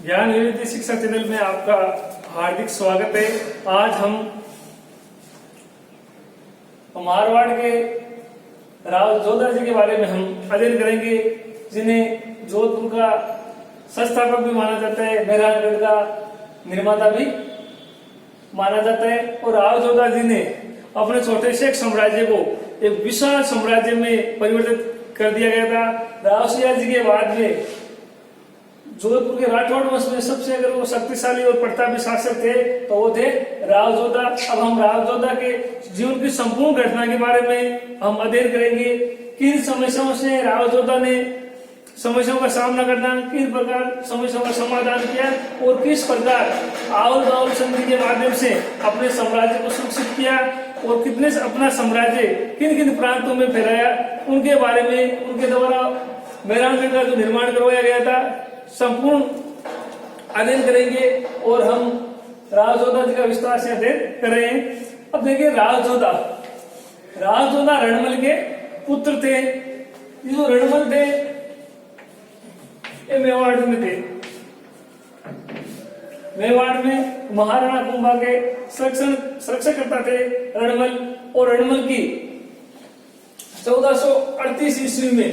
ज्ञान विविधि शिक्षा चैनल में आपका हार्दिक स्वागत है। आज हम मारवाड़ के राव जोधा जी के बारे में हम अध्ययन करेंगे, जिन्हें जोधपुर का संस्थापक भी माना जाता है, मेहरानगढ़ का निर्माता भी माना जाता है। और राव जोधा जी ने अपने छोटे से एक साम्राज्य को एक विशाल साम्राज्य में परिवर्तित कर दिया गया था। राव सिंह जी के बाद में जोधपुर के राठौड़ वंश में सबसे अगर वो शक्तिशाली और प्रतापी शासक थे तो वो थे राव जोधा। अब हम राव जोधा के जीवन की संपूर्ण घटना के बारे में हम अध्ययन करेंगे। किन समस्याओं से राव जोधा ने समस्याओं का सामना करना, किन प्रकार समस्याओं का समाधान किया और किस प्रकार आओल बाउल संधि के माध्यम से अपने साम्राज्य को सुरक्षित किया और कितने अपना साम्राज्य किन किन प्रांतों में फैलाया, उनके बारे में, उनके द्वारा मेहरानगढ़ का जो निर्माण करवाया गया था, संपूर्ण अध्ययन करेंगे। और हम राव जोधा जी का विस्तार से अध्ययन कर रहे हैं। अब देखिए, राव जोधा रणमल के पुत्र थे। ये जो रणमल थे ये मेवाड़ में थे। मेवाड़ में महाराणा कुंभा के संरक्षणकर्ता थे रणमल। और रणमल की 1438 ईस्वी में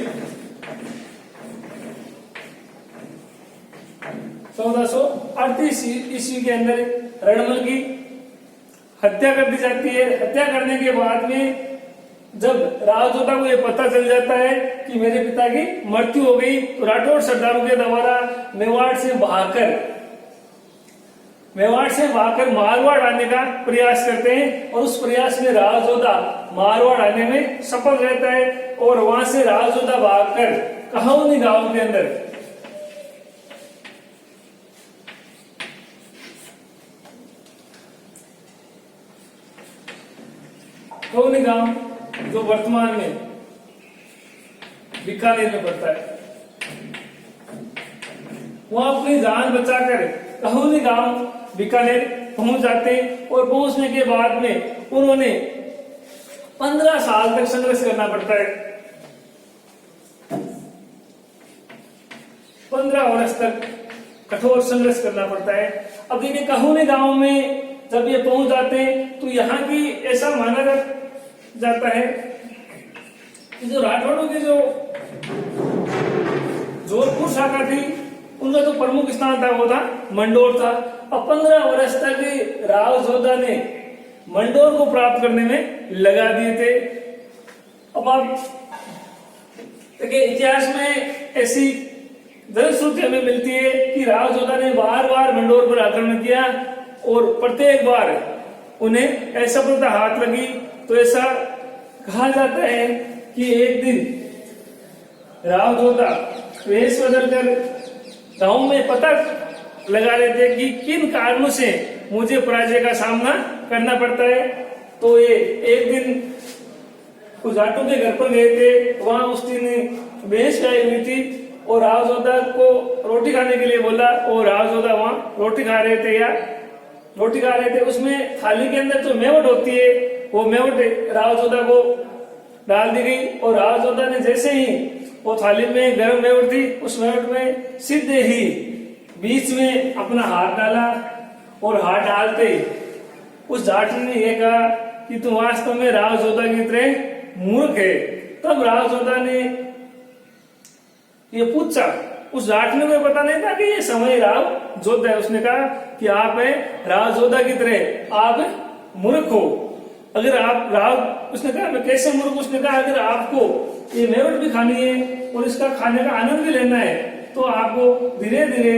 1438 ईस्वी के अंदर रणमल की हत्या कर दी जाती है। हत्या करने के बाद में जब राव जोधा को यह पता चल जाता है कि मेरे पिता की मृत्यु हो गई, तो राठौड़ सरदारों के द्वारा मेवाड़ से भागकर मारवाड़ आने का प्रयास करते हैं। और उस प्रयास में राव जोधा मारवाड़ आने में सफल रहता है। और वहां से राव जोधा भागकर कहाउनी गांव के अंदर कहाउनी गांव जो वर्तमान में बीकानेर में पड़ता है, वहां अपनी जान बचाकर कहाउनी गांव बीकानेर पहुंच जाते हैं। और पहुंचने के बाद में उन्होंने 15 साल तक संघर्ष करना पड़ता है। 15 वर्ष तक कठोर संघर्ष करना पड़ता है। अब देखिए, कहाउनी गांव में जब ये पहुंच जाते हैं तो यहाँ की ऐसा माना जाता है कि जो राठौड़ों की जो जोधपुर शाखा थी, उनका जो प्रमुख स्थान था वो था मंडोर था। अब 15 वर्ष तक राव जोधा ने मंडोर को प्राप्त करने में लगा दिए थे। अब आप देखिए, इतिहास में ऐसी जनश्रुति हमें मिलती है कि राव जोधा ने बार बार मंडोर पर आक्रमण किया और प्रत्येक बार उन्हें असफलता हाथ लगी। तो ऐसा कहा जाता है कि एक दिन राव जोधा वेश बदलकर गांव में पता लगा रहे थे कि किन कारणों से मुझे पराजय का सामना करना पड़ता है। तो ये एक दिन कुछ जाटों के घर पर गए थे, वहां उस दिन भैंस गाय हुई थी और राव जोधा को रोटी खाने के लिए बोला। और राव जोधा वहां रोटी खा रहे थे, उसमें थाली के अंदर जो मेवट होती है वो मेवट राव जोधा को डाल दी गई। और राव जोधा ने जैसे ही वो थाली में गर्म मेवट थी, उस मेवट में सीधे ही बीच में अपना हाथ डाला। और हाथ डालते ही उस जाट ने यह कहा कि तुम वास्तव में राव जोधा की तरह मूर्ख है। तब राव जोधा ने ये पूछा, उस जाट ने कोई पता नहीं था कि ये समय राव जोधा है। उसने कहा कि आप है राव जोधा की तरह, आप मूर्ख हो। अगर आप उसने कहा मैं कैसे मूर्ख? उसने कहा अगर आपको ये मेवट भी खानी है और इसका खाने का आनंद भी लेना है तो आपको धीरे धीरे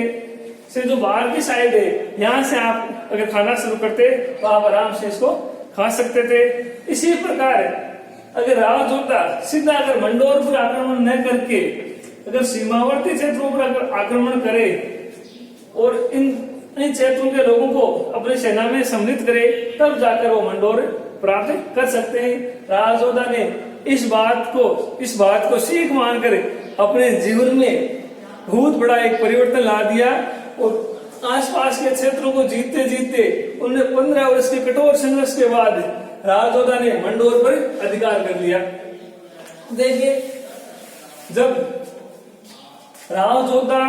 से जो बाहर की साइड है, यहाँ से आप अगर खाना शुरू करते तो आप आराम से इसको खा सकते थे। इसी प्रकार अगर राव जोधा सीधा अगर मंडोर पर आक्रमण न करके अगर सीमावर्ती क्षेत्रों पर आक्रमण करे और इन क्षेत्रों के लोगों को अपनी सेना में सम्मिलित करे, तब जाकर वो मंडोर प्राप्त कर सकते हैं। राव जोधा ने इस बात को सीख मानकर अपने जीवन में बहुत बड़ा एक परिवर्तन ला दिया। और आसपास के क्षेत्रों को जीतते उन्होंने 15 वर्ष के कठोर संघर्ष के बाद राव जोधा ने मंडोर पर अधिकार कर लिया। देखिए, जब राव जोधा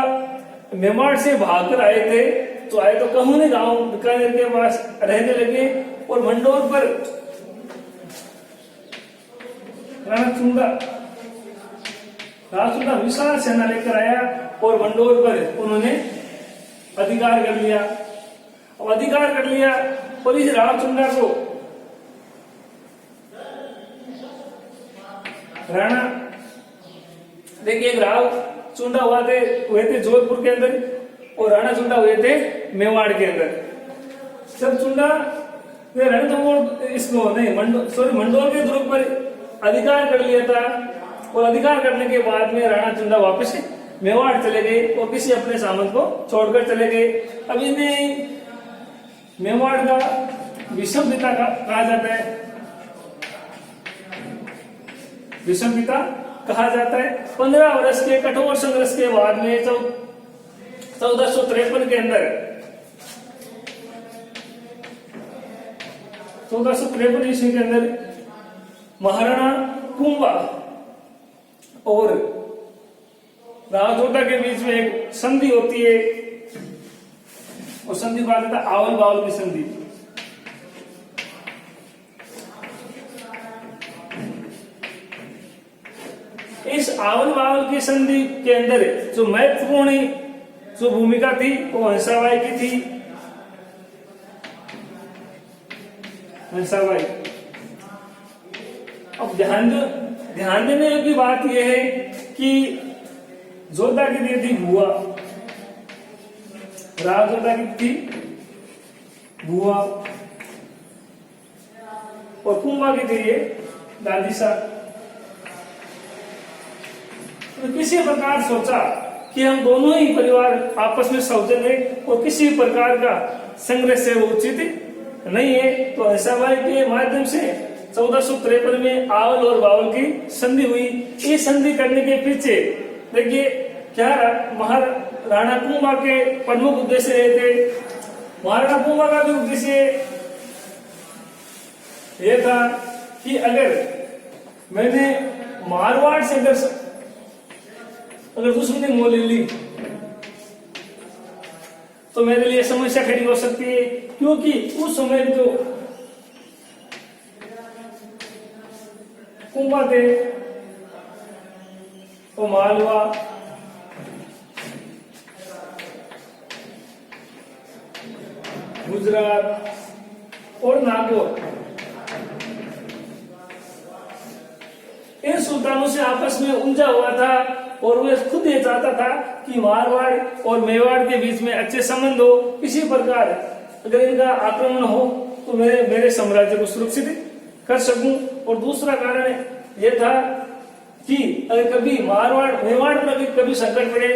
मेवाड़ से भागकर आए थे, तो आए तो कहूने गांव बीकानेर के पास रहने लगे और मंडोर पर राणा चुंडा विशाल सेना लेकर आया और मंडोर पर उन्होंने अधिकार कर लिया। अब अधिकार कर लिया और इस राणा चुंडा को राणा देखिए, एक राव चुंडा हुए थे जोधपुर के अंदर और राणा चुंडा हुए थे मेवाड़ के अंदर। जब चुंडा रणथंभौर इसको नहीं मंडोर के दुर्ग पर अधिकार कर लिया था और अधिकार करने के बाद में राणा चुंडा वापस मेवाड़ चले गए और किसी अपने सामंत को छोड़कर चले गए। अब इन्हें मेवाड़ का विषम पिता कहा जाता है, विषम पिता कहा जाता है। 15 वर्ष के कठोर संघर्ष के बाद में 1453 के अंदर 1453 ईस्वी के अंदर महाराणा कुंभा और राव जोधा के बीच में एक संधि होती है और संधि कहा जाता है आवल बावल की संधि। इस आवल बावल की संधि के अंदर जो महत्वपूर्ण जो भूमिका थी वो हंसाबाई की थी। हंसाबाई, अब ध्यान देने की बात यह है कि जोधा की दी थी बुआ, राव जोधा की थी बुआ और कुंभा की थी ये दादी साहब। तो किसी प्रकार सोचा कि हम दोनों ही परिवार आपस में सौजन्य और किसी प्रकार का संघर्ष है वो उचित नहीं है। तो हंसाबाई के माध्यम से 1453 में आवल और बावल की संधि हुई। ये संधि करने के पीछे देखिए क्या महाराणा कुंभा के प्रमुख उद्देश्य रहे थे। महाराणा कुंभा का भी उद्देश्य यह था कि अगर मैंने मारवाड़ से अगर दुश्मनी मोल ली तो मेरे लिए समस्या खड़ी हो सकती है, क्योंकि उस समय जो कुंभा थे वो मालवा गुजरात और नागौर इन सुल्तानों से आपस में उलझा हुआ था और वह खुद ये चाहता था कि मारवाड़ और मेवाड़ के बीच में अच्छे संबंध हो। किसी प्रकार अगर इनका आक्रमण हो तो मेरे साम्राज्य को सुरक्षित कर सकूं। और दूसरा कारण यह था कि अगर कभी मारवाड़ मेवाड़ पर कभी संकट पड़े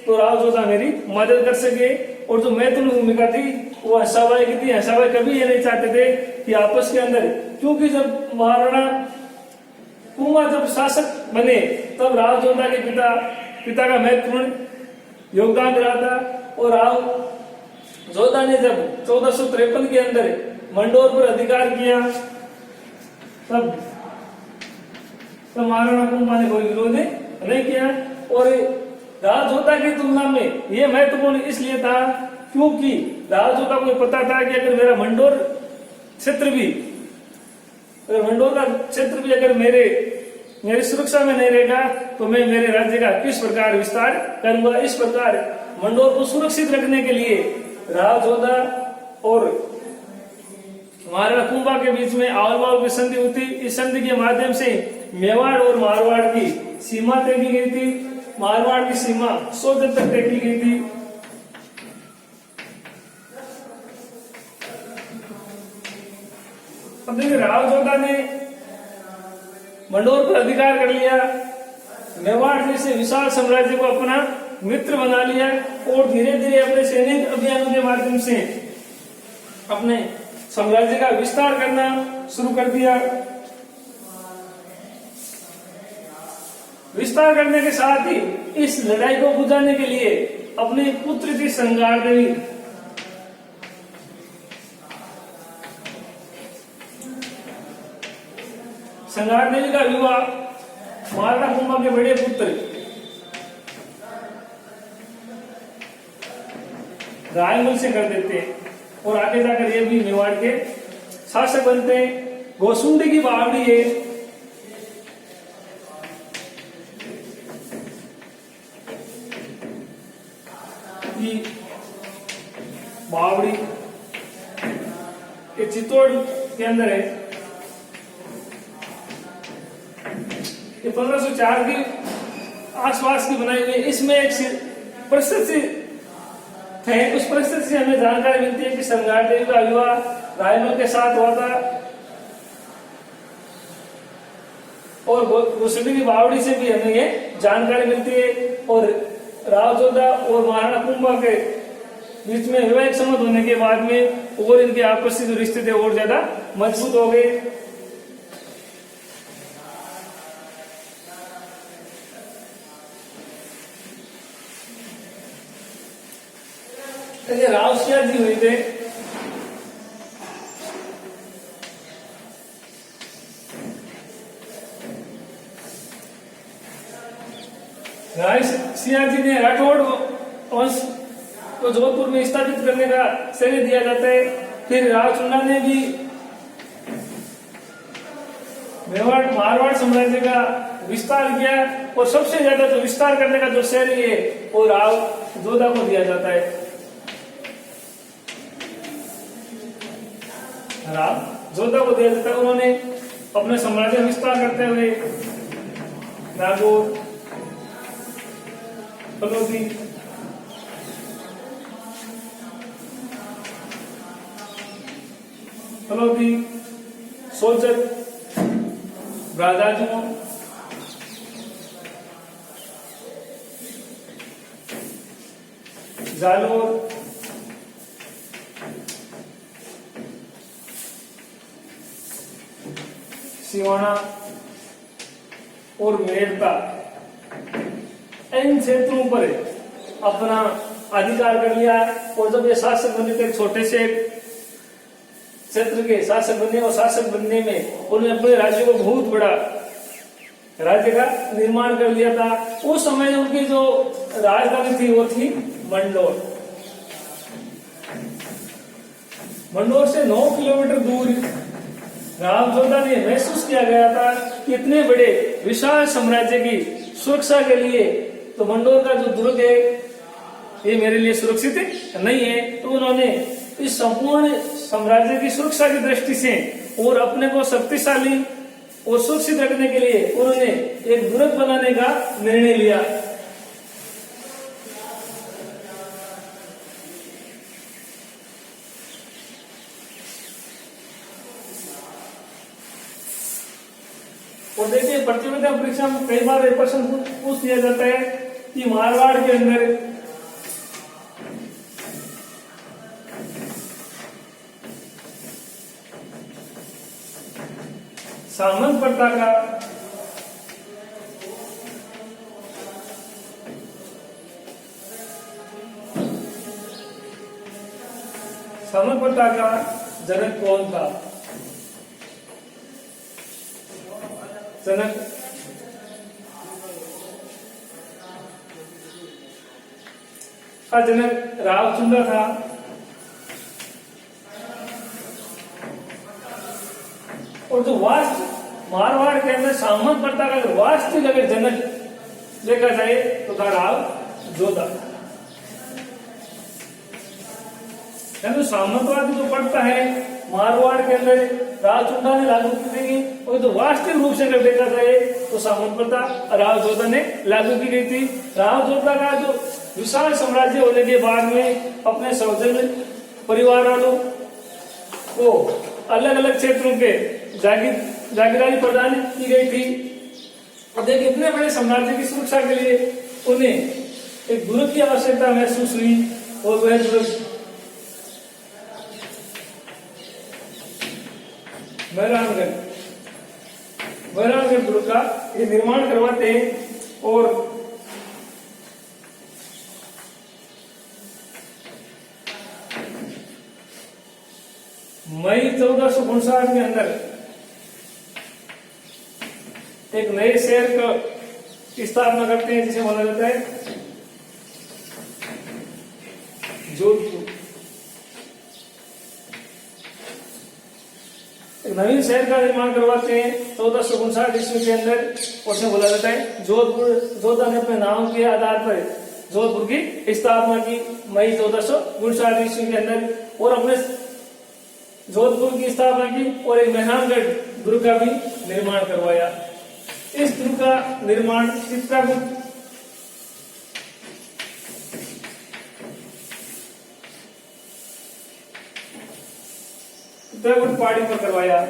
तो राव जोधा मेरी मदद कर सके। और जो महत्वपूर्ण भूमिका थी वो हंसाबाई की थी। हंसाबाई कभी ये नहीं चाहते थे कि आपस के अंदर, क्योंकि जब महाराणा कुंभा जब शासक बने तब राव जोधा के पिता का महत्वपूर्ण योगदान रहा था। और राव जोधा ने जब 1453 के अंदर मंडोर पर अधिकार किया तब महाराणा कुंभा ने कोई विरोध नहीं किया। और राव जोधा की तुलना में यह महत्वपूर्ण इसलिए था क्योंकि राव जोधा को पता था कि अगर मेरा मंडोर क्षेत्र भी अगर मेरी सुरक्षा में नहीं रहेगा तो मैं मेरे राज्य का किस प्रकार विस्तार करूंगा। इस प्रकार मंडोर को सुरक्षित रखने के लिए राव जोधा और महाराणा कुंभा के बीच में आवल बावल की संधि हुई थी। इस संधि के माध्यम से मेवाड़ और मारवाड़ की सीमा तय की गई थी। मारवाड़ की सीमा 100 तक तय की गई थी। अब देखिए राव जोधा ने मंडोर पर अधिकार कर लिया, मेवाड़ जैसे विशाल साम्राज्य को अपना मित्र बना लिया और धीरे धीरे अपने सैनिक अभियानों के माध्यम से अपने साम्राज्य का विस्तार करना शुरू कर दिया। विस्तार करने के साथ ही इस लड़ाई को बुझाने के लिए अपने पुत्र की संगार देवी का विवाह महाराणा कुंभा के बड़े पुत्र रायमल से कर देते हैं और आगे जाकर ये भी मेवाड़ के शासक बनते हैं। गोसुंडी की बावड़ी है, बावड़ी ये चित्तौड़ के अंदर है। ये 1504 की आसपास की बनाई हुई। इसमें एक परिस्थिति है, उस परिस्थिति से हमें जानकारी मिलती है कि श्रृंगार देवी का विवाह रायमल के साथ हुआ था और गोसुंडी की बावड़ी से भी हमें ये जानकारी मिलती है। और राव जोधा और महाराणा कुंभा के बीच में वैवाहिक संबंध होने के बाद में और इनके आपसी जो रिश्ते थे और ज्यादा मजबूत हो गए। राव सियार जी हुए थे, राव सियार जी ने राठौड़ वंश को जोधपुर में स्थापित करने का श्रेय दिया जाता है। फिर राव चुन्ना ने भी मेवाड़ मारवाड़ साम्राज्य का विस्तार किया और सबसे ज्यादा जो विस्तार करने का जो श्रेय है वो राव जोधा को दिया जाता है। राव जोधा को दिया जाता है। उन्होंने अपने साम्राज्य का विस्तार करते हुए नागौर, फलोदी, सोजत, ब्रादाजमो, जालोर, सिवाना और मेड़ता इन क्षेत्रों पर अपना अधिकार कर लिया। और जब ये शासक बने थे, छोटे से क्षेत्र के शासक बने और शासक बनने में उन्होंने अपने राज्य को बहुत बड़ा राज्य का निर्माण कर लिया था। उस समय उनकी जो राजधानी थी वो थी मंडोर। मंडोर से 9 किलोमीटर दूर राव जोधा ने महसूस किया गया था कि इतने बड़े विशाल साम्राज्य की सुरक्षा के लिए तो मंडोर का जो दुर्ग है ये मेरे लिए सुरक्षित नहीं है। तो उन्होंने इस संपूर्ण साम्राज्य की सुरक्षा की दृष्टि से और अपने को शक्तिशाली और सुरक्षित रखने के लिए उन्होंने एक दुर्ग बनाने का निर्णय लिया। और देखिए प्रतियोगिता परीक्षा में कई बार एक प्रश्न पूछ दिया जाता है कि मारवाड़ के अंदर सामंत प्रथा का जनक कौन था? जनक का जनक रावचुंदा था। और जो मारवाड़ के अंदर सामंत प्रथा का वास्तविक अगर जनक देखा जाए तो था राव जोधा। सामंतवादी जो प्रथा है मारवाड़ के अंदर रावचुंदा ने लागू की गई और जो वास्तविक रूप से अगर देखा जाए तो सामंत प्रथा राव जोधा ने लागू की गई थी। राव जोधा का जो विशाल साम्राज्य होने के बाद में अपने सौजन्य परिवार वालों को अलग अलग क्षेत्रों के जागीरदारी प्रदान की गई थी। और देखिए इतने बड़े साम्राज्य की सुरक्षा के लिए उन्हें एक दुर्ग की आवश्यकता महसूस हुई और वह दुर्ग मेहरानगढ़ दुर्ग का ये निर्माण करवाते हैं। और मई 1459 के अंदर एक नए शहर की स्थापना करते हैं जिसे माना जाता है जोधपुर। नवीन शहर का निर्माण करवाते हैं 1459 ईस्वी के अंदर। उसमें बोला जाता है जोधा ने अपने नाम के आधार पर जोधपुर की स्थापना की मई 1459 ईस्वी के अंदर और अपने जोधपुर की स्थापना की और एक मेहरानगढ़ दुर्ग का भी निर्माण करवाया। इस दुर्ग का निर्माण चित्रकूट पहाड़ी पर करवाया।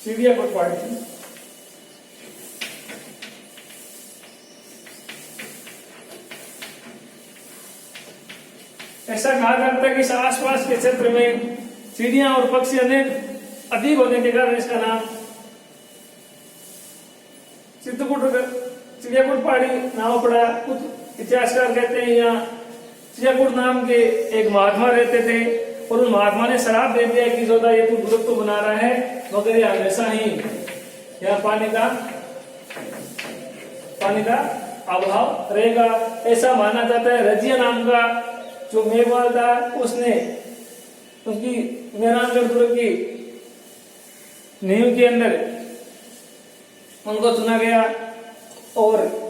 चिड़ियाकोट पहाड़ी थी। ऐसा कहा जाता है कि इस आसपास के क्षेत्र में चिड़िया और पक्षी अनेक अधिक होने के कारण इसका नाम चिड़ियाकोट पहाड़ी नाम पड़ा। कुछ इतिहासकार कहते हैं यहाँ चिड़ियाकोट नाम के एक महात्मा रहते थे और उन महात्मा ने शराब दे दिया कि जोधा ये तू दुर्ग तो बना रहा है मगर ये हमेशा ही यहाँ पानी का अभाव रहेगा। ऐसा माना जाता है। रजिया नाम का जो मेघवाल था उसने उसकी मेहरानगढ़ दुर्ग की नींव के अंदर उनको चुना गया और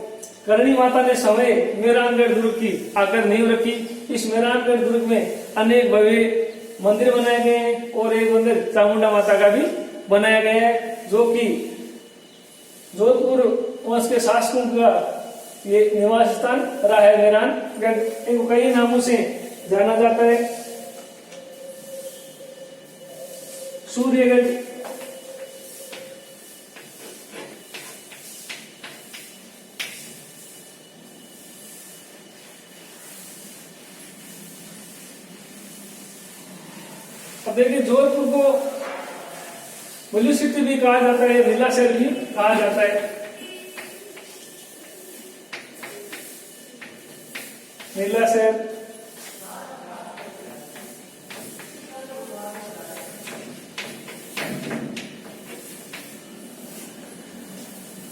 करणी माता ने समय मेहरानगढ़ दुर्ग की आकर नींव रखी। इस मेहरानगढ़ दुर्ग में अनेक भव्य मंदिर बनाए गए हैं और एक मंदिर चामुंडा माता का भी बनाया गया है जो कि जोधपुर वंश के शासकों का ये निवास स्थान रहा है। मेहरानगढ़ इनको कई नामों से जाना जाता है। सूर्यगढ़, अब देखिए जोधपुर को बलू सिटी भी कहा जाता है, नीला शहर भी कहा जाता है। नीला शहर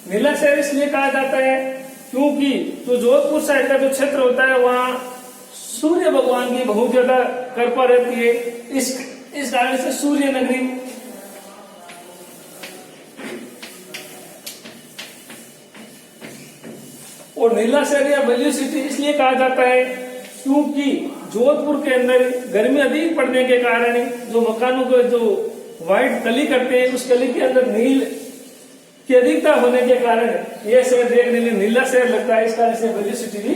नीला शहर इसलिए कहा जाता है क्योंकि जो जोधपुर साइड का जो क्षेत्र होता है वहां सूर्य भगवान की बहुत ज्यादा कृपा रहती है। इस कारण से सूर्य नगरी और नीला शहर या बलियो सिटी इसलिए कहा जाता है क्योंकि जोधपुर के अंदर गर्मी अधिक पड़ने के कारण जो मकानों को जो व्हाइट कली करते हैं उस कली के अंदर नील की अधिकता होने के कारण यह शहर देखने में नीला शहर लगता है। इस कारण से बलियो सिटी भी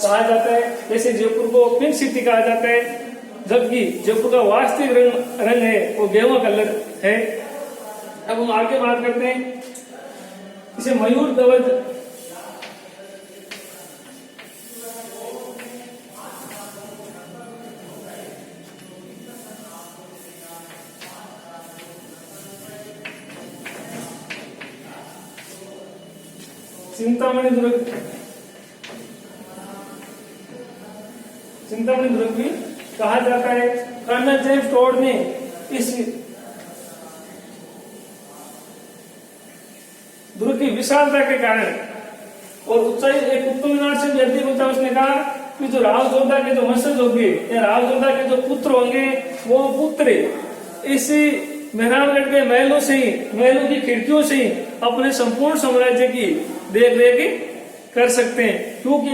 कहा जाता है। जैसे जयपुर को पिंक सिटी कहा जाता है जबकि जयपुर का वास्तविक रंग है वो गेहुआ कलर है। अब हम आगे बात करते हैं इसे मयूर ध्वज चिंतामणि दुर्ग भी कहा जाता है। कर्नल जेम्स टोड ने इस दुर्ग की विशालता के कारण और ऊंचाई एक कुतुब मीनार से भी अधिक ऊंचा उसने कहा कि जो राव जोधा के जो वंशज होंगे या राव जोधा के जो पुत्र होंगे वो पुत्र इसी मेहरानगढ़ के महलों की खिड़कियों से ही अपने संपूर्ण साम्राज्य की देख रेख कर सकते हैं क्योंकि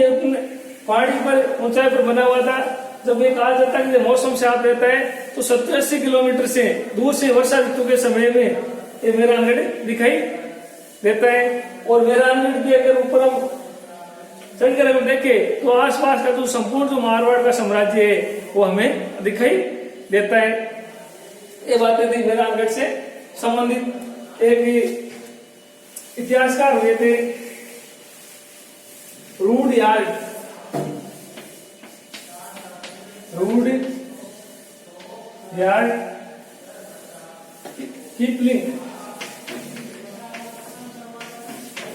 पहाड़ी पर ऊंचाई पर बना हुआ था। जब ये कहा जाता है कि मौसम साफ रहता है तो 70-80 किलोमीटर से दूर से वर्षा ऋतु के समय में ये मेहरानगढ़ दिखाई देता है। और मेहरानगढ़ के अगर ऊपर हम चढ़कर अगर देखें तो आसपास का जो संपूर्ण जो मारवाड़ का साम्राज्य है वो हमें दिखाई देता है। ये बातें थी मेहरानगढ़ से संबंधित। एक इतिहासकार हुए थे रूडयार्ड कीपलिंग।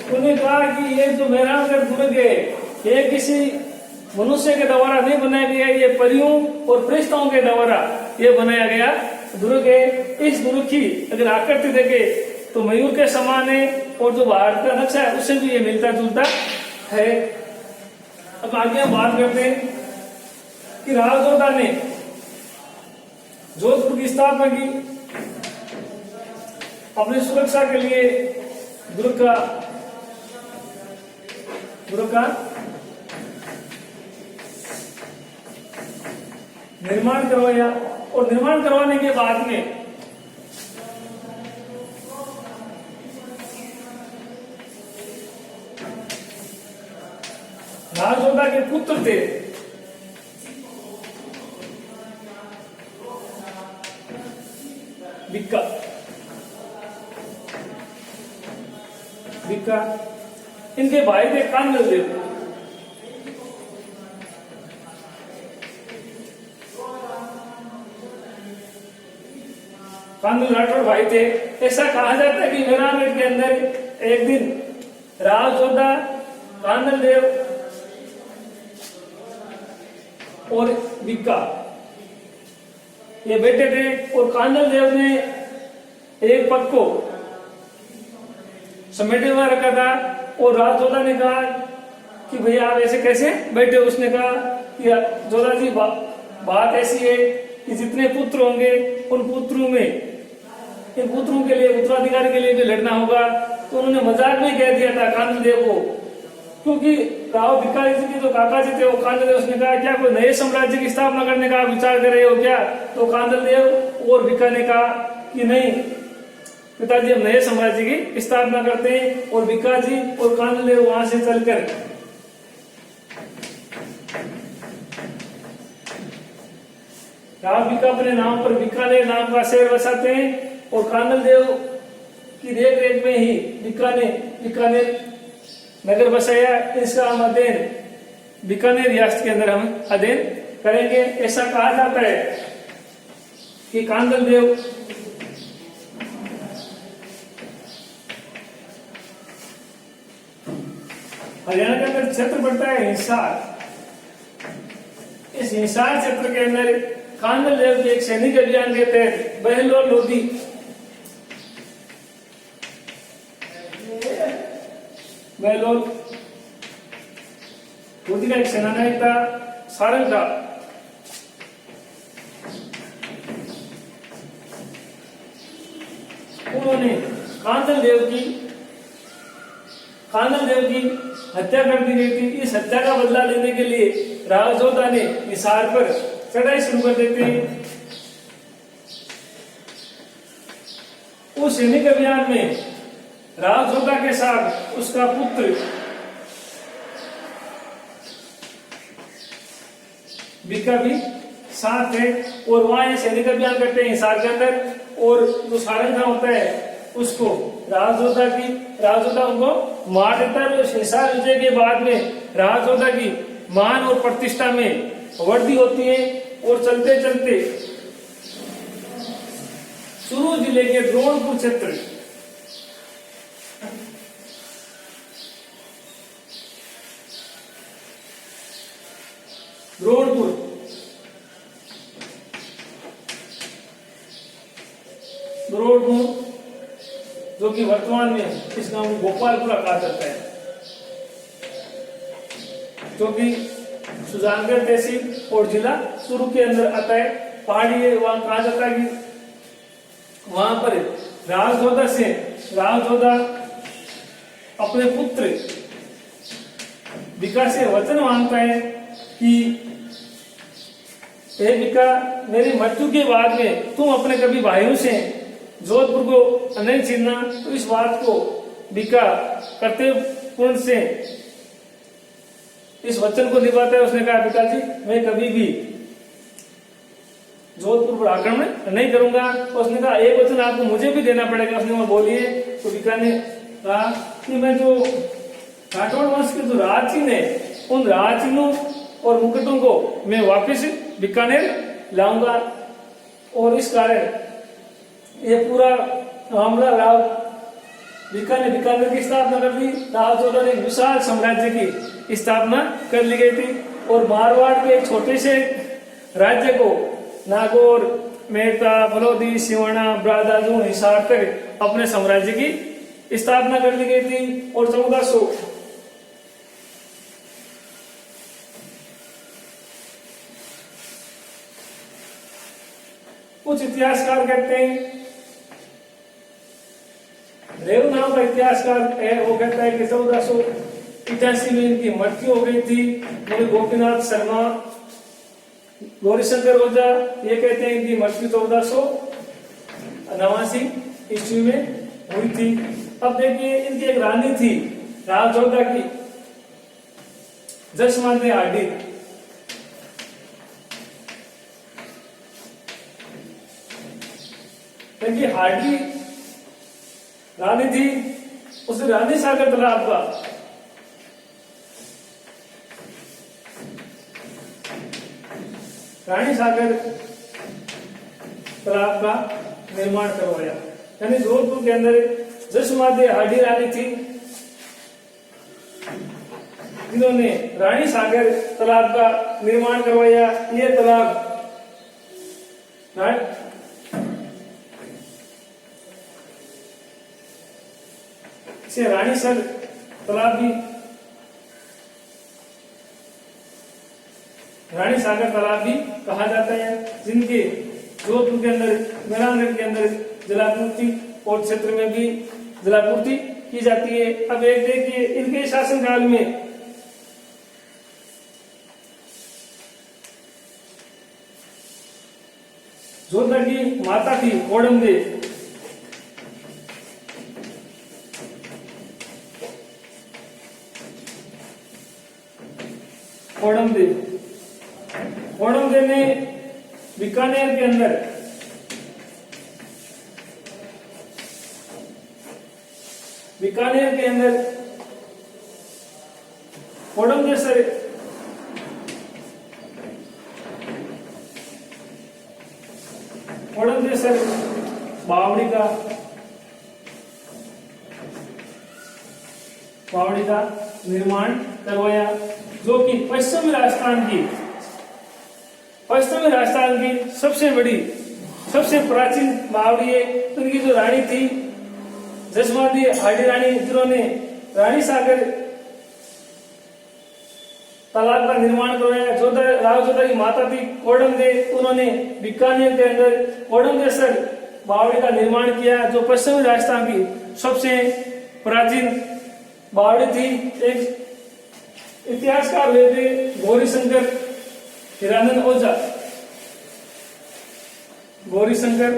उन्होंने कहा कि ये जो मेहरानगढ़ दुर्ग है ये किसी मनुष्य के द्वारा नहीं बनाया गया, ये परियों और फरिश्तों के द्वारा ये बनाया गया दुर्ग है। इस दुर्ग की अगर आकृति देखे तो मयूर के समान है और जो भारत का नक्शा है उससे भी ये मिलता जुलता है। अब आगे हम बात करते हैं कि राजयोद्धा ने जोधपुर की स्थापना की, अपनी सुरक्षा के लिए दुर्ग का निर्माण करवाया, और निर्माण करवाने के बाद में राजयोद्धा के पुत्र थे बिक्का, इनके भाई थे कांदल देव। कांदल राठौर भाई थे। ऐसा कहा जाता है कि मेरामेट के अंदर एक दिन राजयोद्धा कांदल देव और बिक्का ये बैठे थे, और कांदल देव ने एक पद को समेटे हुआ रखा था, और राजयोद्धा ने कहा कि भैया आप ऐसे कैसे बैठे। उसने कहा कि जोधा जी बात ऐसी है कि जितने पुत्र होंगे उन पुत्रों में इन पुत्रों के लिए उत्तराधिकारी के लिए भी लड़ना होगा। तो उन्होंने मजाक में कह दिया था कांदल देव को, क्योंकि राव भिखारी जी के जो काका जी थे वो कांदल देव, उसने कहा क्या कोई नए साम्राज्य की स्थापना करने का विचार कर रहे हो क्या। तो कांदल देव और भिक्का ने कहा कि नहीं पिताजी, हम नए साम्राज्य की स्थापना करते हैं। और भिक्का जी और कांदल देव वहां से चलकर राव भिक्का अपने नाम पर बीकानेर नाम का शहर बसाते हैं, और कांदल देव की देख रेख में ही बीकानेर नगर बसाया। इसका हम अध्ययन बीकानेर रियासत के अंदर हम अध्ययन करेंगे। ऐसा कहा जाता है कि कांदल देव हरियाणा के अंदर क्षेत्र पड़ता है हिसार। इस हिसार क्षेत्र के अंदर कांदल देव के एक सैनिक अभियान के तहत बहलोल लोधी का एक सेनानायक था सारंग का, उन्होंने कांदल देव की हत्या कर दी गई थी। इस हत्या का बदला लेने के लिए राजयोद्धा ने हिसार पर चढ़ाई शुरू कर देते हैं। उस सैनिक अभियान में राजयोद्धा के साथ उसका पुत्र बिक्का भी साथ है, और वहां ये सैनिक अभियान करते हैं हिसार के अंदर। और जो सारंग खां होता है उसको राजयोद्धा उनको मार देता है। उस हिसार विजय के बाद में राजयोद्धा की मान और प्रतिष्ठा में वृद्धि होती है, और चलते चलते चूरू जिले के द्रोणपुर क्षेत्र द्रोणपुर जो कि वर्तमान में इस गांव को गोपालपुरा कहा जाता है, जो कि सुजानगढ़ तहसील और जिला चूरू के अंदर आता है। पहाड़ी है, वहां कहा जाता है कि वहां पर राजयोद्धा अपने पुत्र बिक्का से वचन मांगता है कि हे बिक्का, मेरी मृत्यु के बाद में तुम अपने कभी भाइयों से जोधपुर को नहीं छीनना। तो इस बात को बिक्का कर्तव्यपूर्ण से इस वचन को निभाता है। उसने कहा पिताजी, मैं कभी भी जोधपुर पर आक्रमण नहीं करूंगा। उसने कहा एक वचन आपको मुझे भी देना पड़ेगा। उसने वो बोलिए। तो बिक्का ने कहा कि मैं जो राठौड़ वंश के जो राजचिन्ह है उन राजचिन्हों और मुकुटों को मैं वापस बीकानेर लाऊंगा। और इस कारण ये पूरा मामला राव बिक्का ने बीकानेर की स्थापना कर दी। राजयोद्धा ने विशाल साम्राज्य की स्थापना कर ली गई थी, और मारवाड़ के एक छोटे से राज्य को नागौर, मेहता, फलोदी, सिवाना, ब्रादाजून, हिसार तक अपने साम्राज्य की स्थापना कर ली गई थी। और 1400 कुछ इतिहासकार कहते हैं, रेव नाम का इतिहासकार है, वो कहता है कि 1488 में इनकी मृत्यु हो गई थी। मुनि गोपीनाथ शर्मा, गौरीशंकर ओझा ये कहते हैं इनकी मृत्यु 1489 ईस्वी में हुई थी। अब देखिए इनकी एक रानी थी राजोदा की, जसमाने हाडी। इनकी हाडी रानी थी, उस रानी सागर तालाब का रानी सागर तालाब का निर्माण करवाया। यानी जोधपुर के अंदर जसमादे हाडी रानी थी, जिन्होंने रानी सागर तालाब का निर्माण करवाया। ये तालाब इसे रानीसर तालाब भी, रानी सागर तालाब भी कहा जाता है, जिनके जोधपुर के अंदर, मेहरानगढ़ के अंदर जलापूर्ति और क्षेत्र में भी जलापूर्ति की जाती है। अब एक देखिए इनके शासनकाल में जोधा की माता थी कोडमदेव। कोडमदेव ने बीकानेर के अंदर कोडमदेसर बावड़ी का निर्माण करवाया, जो कि पश्चिमी राजस्थान की सबसे बड़ी, सबसे प्राचीन बावड़ी है। उनकी जो रानी थी जसमादी हाडी रानी, जिन्होंने रानी सागर तालाब का निर्माण करवाया। रावजोधा की माता थी कोडमदेव, उन्होंने बीकानेर के अंदर कोडमदेसर बावड़ी का निर्माण किया, जो पश्चिमी राजस्थान की सबसे प्राचीन बावड़ी थी। एक इतिहासकार हुए थे गौरीशंकर हिरानंद ओझा। गौरीशंकर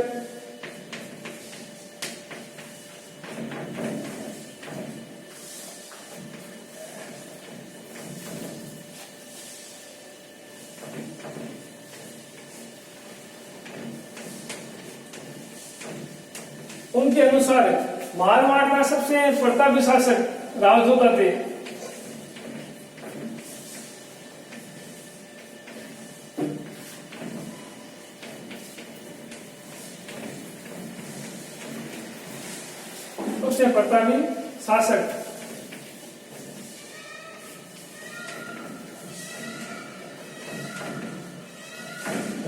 उनके अनुसार मारवाड़ का सबसे प्रतापी शासक रावजोधा थे। सबसे प्रतापी शासक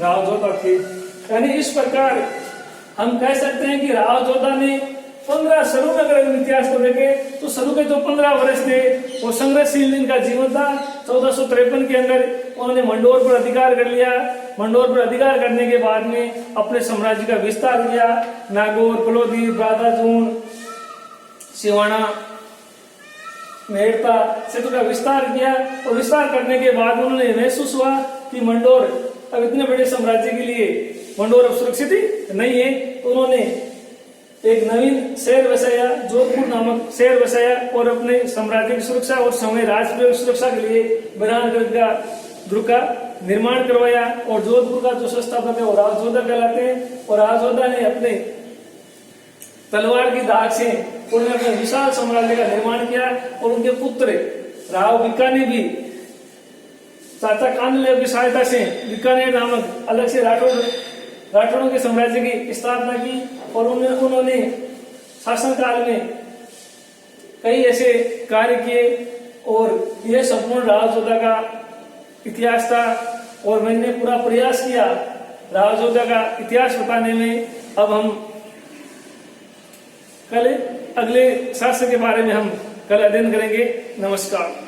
रावजोधा थे। यानी इस प्रकार हम कह सकते हैं कि रावजोधा ने 15 शुरू में अगर इतिहास को देखें तो शुरू के जो 15 वर्ष थे वो संघर्षशील इनका जीवन था। 1453 के अंदर उन्होंने मंडोर पर अधिकार कर लिया। मंडोर पर अधिकार करने के बाद में अपने साम्राज्य का विस्तार किया। नागौर, पलोदी, ब्रादाजून, सिवाना, मेड़ता क्षेत्र का विस्तार किया। और विस्तार करने के बाद उन्होंने महसूस हुआ कि मंडोर अब इतने बड़े साम्राज्य के लिए मंडोर अब सुरक्षित नहीं है। तो उन्होंने एक नवीन शहर बसाया, जोधपुर नामक शहर बसाया, और अपने साम्राज्य की सुरक्षा और समय राजकीय सुरक्षा के लिए मेहरानगढ़ का दुर्ग का निर्माण करवाया। और जोधपुर का जो संस्थापक है वो रावजोधा कहलाते हैं। और रावजोधा ने अपने तलवार की दाग से उन्होंने अपने विशाल साम्राज्य का निर्माण किया। और उनके पुत्र राव बीकानेर भी चाचा कानदेव की सहायता से बीकानेर नामक अलग से राठौड़ों के साम्राज्य की स्थापना की। और उन्होंने शासनकाल में कई ऐसे कार्य किए। और यह संपूर्ण रावजोधा का इतिहास था। और मैंने पूरा प्रयास किया रावजोधा का इतिहास बताने में। अब हम कल अगले शासक के बारे में हम कल अध्ययन करेंगे। नमस्कार।